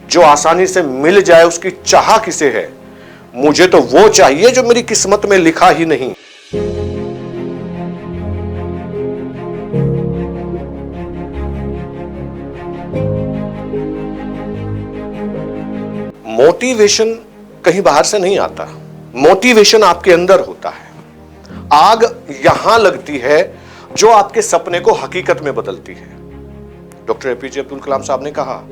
जो आसानी से मिल जाए उसकी चाह किसे है? मुझे तो वो चाहिए जो मेरी किस्मत में लिखा ही नहीं। मोटिवेशन कहीं बाहर से नहीं आता, मोटिवेशन आपके अंदर होता है। आग यहां लगती है जो आपके सपने को हकीकत में बदलती है। डॉक्टर एपीजे अब्दुल कलाम साहब ने कहा,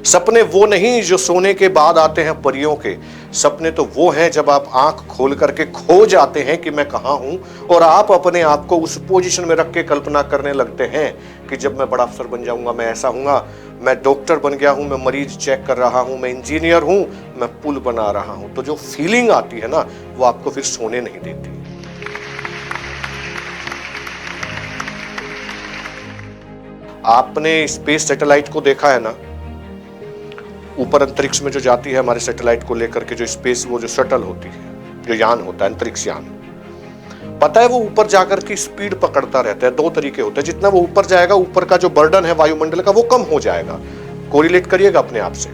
सपने वो नहीं जो सोने के बाद आते हैं परियों के, सपने तो वो हैं जब आप आंख खोल करके खो जाते हैं कि मैं कहां हूं, और आप अपने आप को उस पोजीशन में रख के कल्पना करने लगते हैं कि जब मैं बड़ा अफसर बन जाऊंगा, मैं ऐसा हूंगा, मैं डॉक्टर बन गया हूं, मैं मरीज चेक कर रहा हूं, मैं इंजीनियर हूं, मैं पुल बना रहा हूं। तो जो फीलिंग आती है ना, वो आपको फिर सोने नहीं देती। आपने स्पेस सैटेलाइट को देखा है ना, ऊपर अंतरिक्ष में जो जाती है हमारे सैटेलाइट को लेकर के, जो स्पेस, वो जो शटल होती है, जो यान होता है, अंतरिक्ष यान, पता है वो ऊपर जाकर की स्पीड पकड़ता रहता है। 2 तरीके होते हैं, जितना वो ऊपर जाएगा ऊपर का जो बर्डन है वायुमंडल का वो कम हो जाएगा, कोरिलेट करिएगा अपने आप से,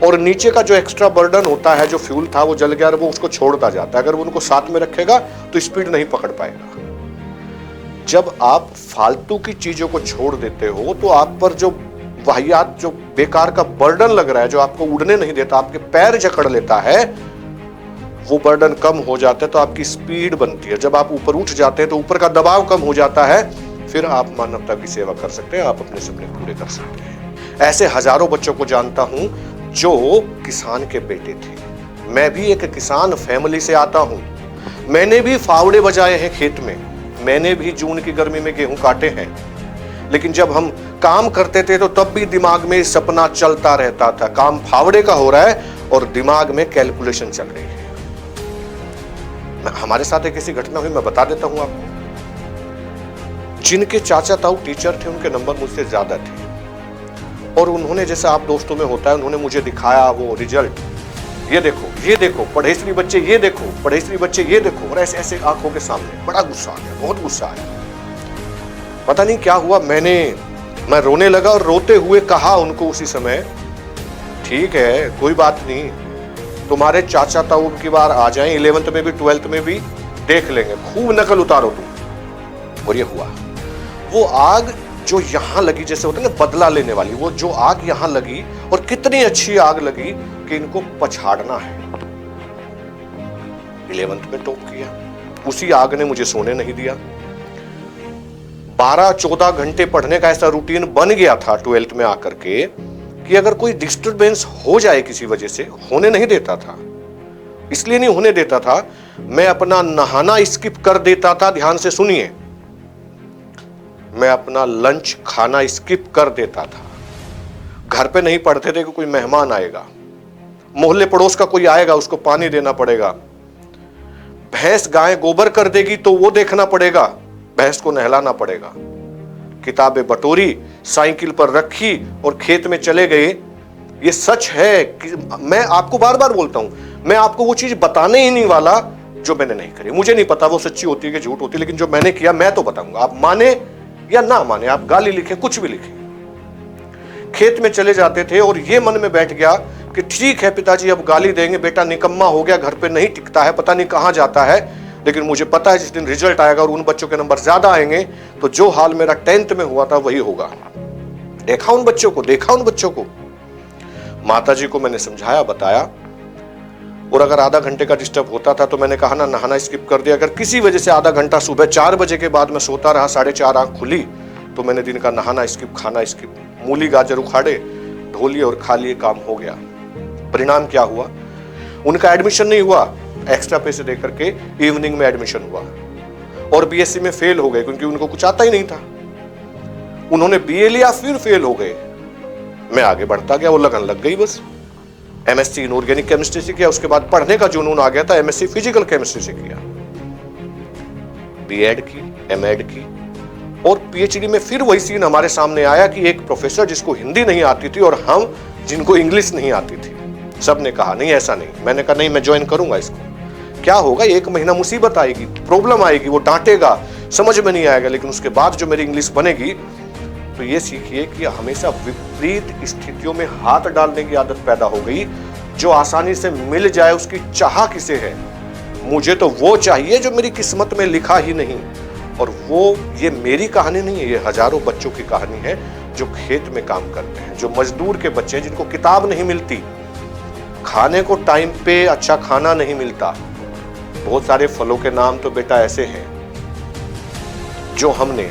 और नीचे का जो एक्स्ट्रा बर्डन होता है, जो फ्यूल था वो जल गया, वो उसको छोड़ता जाता है। अगर वो उनको साथ में रखेगा तो स्पीड नहीं पकड़ पाएगा। जब आप फालतू की चीजों को छोड़ देते हो तो आप पर जो वाहियात, जो बेकार का बर्डन लग रहा है, जो आपको उड़ने नहीं देता, आपके पैर जकड़ लेता है, वो बर्डन कम हो जाता है तो आपकी स्पीड बनती है। जब आप ऊपर उठ जाते हैं तो ऊपर का दबाव कम हो जाता है, फिर आप मानवता की सेवा कर सकते हैं, आप अपने सपने पूरे कर सकते हैं। ऐसे हजारों बच्चों को जानता हूं जो किसान के बेटे थे। मैं भी एक किसान फैमिली से आता हूं, मैंने भी फावड़े बजाए हैं खेत में, मैंने भी जून की गर्मी में गेहूं काटे हैं, लेकिन जब हम काम करते थे तो तब भी दिमाग में सपना चलता रहता था, काम फावड़े का हो रहा है और दिमाग में कैलकुलेशन चल रही है। हमारे साथ एक ऐसी घटना हुई, मैं बता देता हूं आपको। जिनके चाचा ताऊ टीचर थे, उनके नंबर मुझसे ज्यादा थे, और उन्होंने, जैसा आप दोस्तों में होता है, उन्होंने मुझे दिखाया वो रिजल्ट, ये देखो पढ़ेश्री बच्चे, ये देखो पढ़ेश्री बच्चे, ये देखो, और ऐसे ऐसे आंखों के सामने। बड़ा गुस्सा आ गया, बहुत गुस्सा आया। पता नहीं क्या हुआ, मैं रोने लगा और रोते हुए कहा उनको उसी समय, ठीक है कोई बात नहीं, तुम्हारे चाचा ताऊ की बार आ जाएं, 11th में भी 12th में भी देख लेंगे, खूब नकल उतारो तुम। और ये हुआ। वो आग जो यहां लगी, जैसे होता है ना बदला लेने वाली, वो जो आग यहां लगी, और कितनी अच्छी आग लगी कि इनको पछाड़ना है। 11th में टॉप किया, उसी आग ने मुझे सोने नहीं दिया। 12-14 घंटे पढ़ने का ऐसा रूटीन बन गया था 12th में आकर के कि अगर कोई डिस्टरबेंस हो जाए किसी वजह से, होने नहीं देता था। इसलिए नहीं होने देता था, मैं अपना नहाना स्किप कर देता था, ध्यान से सुनिए, मैं अपना लंच खाना स्किप कर देता था। घर पे नहीं पढ़ते थे कि कोई मेहमान आएगा, मोहल्ले पड़ोस का कोई आएगा, उसको पानी देना पड़ेगा, भैंस गाय गोबर कर देगी तो वो देखना पड़ेगा, भैंस को नहलाना पड़ेगा। किताबें बटोरी, साइकिल पर रखी और खेत में चले गए। ये सच है कि मैं आपको बार बार बोलता हूं, मैं आपको वो चीज बताने ही नहीं वाला जो मैंने नहीं करी। मुझे नहीं पता वो सच्ची होती है कि झूठ होती है, लेकिन जो मैंने किया मैं तो बताऊंगा। आप माने या ना माने, आप गाली लिखें, कुछ भी लिखें। खेत में चले जाते थे और ये मन में बैठ गया कि ठीक है पिताजी अब गाली देंगे, बेटा निकम्मा हो गया, घर पे नहीं टिकता है, पता नहीं कहां जाता है, लेकिन मुझे पता है जिस दिन रिजल्ट आएगा और उन बच्चों के नंबर ज्यादा आएंगे तो जो हाल मेरा 10th में हुआ था वही होगा। देखा उन बच्चों को, माताजी को मैंने समझाया, बताया, और अगर आधा घंटे का डिस्टर्ब होता था तो मैंने कहा ना, नहाना स्किप कर दिया। अगर किसी वजह से आधा घंटा सुबह 4 बजे के बाद मैं सोता रहा, 4:30 आंख खुली, तो मैंने दिन का नहाना स्किप, खाना स्किप, मूली गाजर उखाड़े, धो लिए और खा लिए, काम हो गया। परिणाम क्या हुआ, उनका एडमिशन नहीं हुआ, एक्स्ट्रा पैसे देकर के इवनिंग में एडमिशन हुआ, और बीएससी में फेल हो गए क्योंकि उनको कुछ आता ही नहीं था। उन्होंने बीए लिया, फिर फेल हो गए। मैं आगे बढ़ता गया, वो लगन लग गई बस। एमएससी इनऑर्गेनिक केमिस्ट्री से किया, उसके बाद पढ़ने का जुनून आ गया था, एमएससी फिजिकल केमिस्ट्री से किया, बीएड की, एमएड की, और पीएचडी में फिर वही सीन हमारे सामने आया कि एक प्रोफेसर जिसको हिंदी नहीं आती थी और हम जिनको इंग्लिश नहीं आती थी। सबने कहा नहीं ऐसा नहीं, मैंने कहा नहीं मैं ज्वाइन करूंगा इसको। क्या होगा, 1 महीना मुसीबत आएगी, प्रॉब्लम आएगी, वो डांटेगा, समझ में नहीं आएगा, लेकिन उसके बाद जो मेरी इंग्लिश बनेगी तो ये सीखिए कि हमेशा विपरीत स्थितियों में हाथ डालने की आदत पैदा हो गई। जो आसानी से मिल जाए उसकी चाह किसे है? मुझे तो वो चाहिए जो मेरी किस्मत में लिखा ही नहीं। और वो ये मेरी कहानी नहीं है, ये हजारों बच्चों की कहानी है जो खेत में काम करते हैं, जो मजदूर के बच्चे हैं जिनको किताब नहीं मिलती, खाने को टाइम पे अच्छा खाना नहीं मिलता। बहुत सारे फलों के नाम तो बेटा ऐसे हैं जो हमने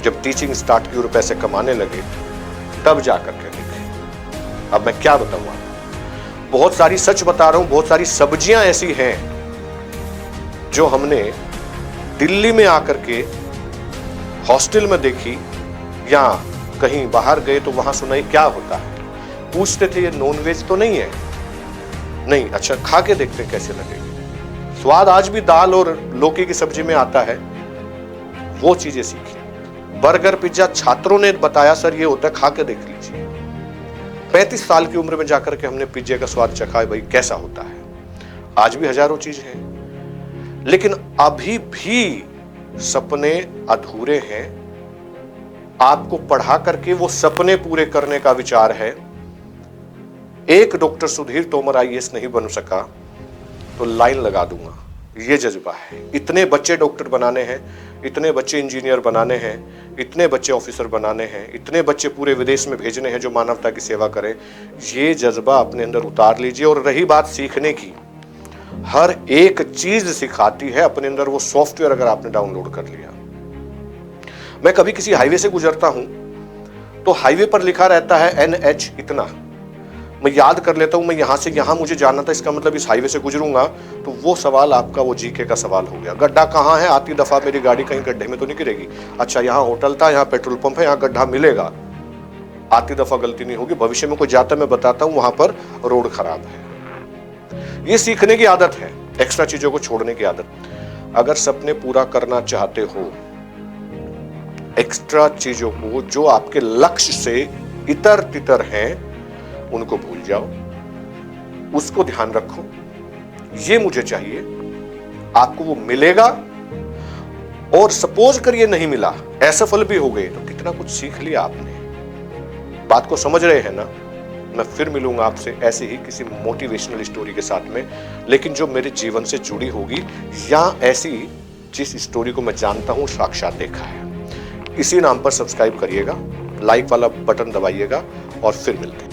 जब टीचिंग स्टार्ट की और पैसे कमाने लगे तब जाकर के देखे। अब मैं क्या बताऊं आपको, बहुत सारी, सच बता रहा हूं, बहुत सारी सब्जियां ऐसी हैं जो हमने दिल्ली में आकर के हॉस्टल में देखी या कहीं बाहर गए तो वहां सुनाई क्या होता है। पूछते थे ये नॉनवेज तो नहीं है? नहीं, अच्छा खा के देखते हैं कैसे लगेगी। स्वाद आज भी दाल और लौकी की सब्जी में आता है। वो चीजें सीखी। बर्गर पिज्जा छात्रों ने बताया सर ये होता है, खा के देख लीजिए। 35 साल की उम्र में जाकर के हमने पिज्जे का स्वाद चखा है, भाई कैसा होता है। आज भी हजारों चीज हैं, लेकिन अभी भी सपने अधूरे हैं। आपको पढ़ा करके वो सपने पूरे करने का विचार है। एक डॉक्टर सुधीर तोमर आईएएस नहीं बन सका तो लाइन लगा दूंगा, ये जज्बा है। इतने बच्चे डॉक्टर बनाने हैं, इतने बच्चे इंजीनियर बनाने हैं, इतने बच्चे ऑफिसर बनाने हैं, इतने बच्चे पूरे विदेश में भेजने हैं जो मानवता की सेवा करें। ये जज्बा अपने अंदर उतार लीजिए। और रही बात सीखने की, हर एक चीज सिखाती है अपने अंदर वो सॉफ्टवेयर अगर आपने डाउनलोड कर लिया। मैं कभी किसी हाईवे से गुजरता हूं तो हाईवे पर लिखा रहता है NH इतना, मैं याद कर लेता हूं मैं यहां से यहां मुझे जाना था, इसका मतलब इस हाईवे से गुजरूंगा। तो वो सवाल आपका वो जीके का सवाल हो गया। गड्ढा कहां है? आती दफा मेरी गाड़ी कहीं गड्ढे में तो नहीं गिरेगी। अच्छा यहां होटल था, यहां पेट्रोल पंप है, यहां गड्ढा मिलेगा। आती दफा गलती नहीं होगी, भविष्य में कोई जाता मैं बताता हूं वहां पर रोड खराब है। ये सीखने की आदत है, एक्स्ट्रा चीजों को छोड़ने की आदत। अगर सपने पूरा करना चाहते हो, एक्स्ट्रा चीजों को जो आपके लक्ष्य से इतर तितर हैं उनको भूल जाओ, उसको ध्यान रखो। ये मुझे चाहिए, आपको वो मिलेगा। और सपोज करिए नहीं मिला, असफल भी हो गए, तो कितना कुछ सीख लिया आपने। बात को समझ रहे हैं ना? मैं फिर मिलूंगा आपसे ऐसे ही किसी मोटिवेशनल स्टोरी के साथ में, लेकिन जो मेरे जीवन से जुड़ी होगी या ऐसी जिस स्टोरी को मैं जानता हूं, साक्षात देखा है। इसी नाम पर सब्सक्राइब करिएगा, लाइक वाला बटन दबाइएगा और फिर मिलते हैं।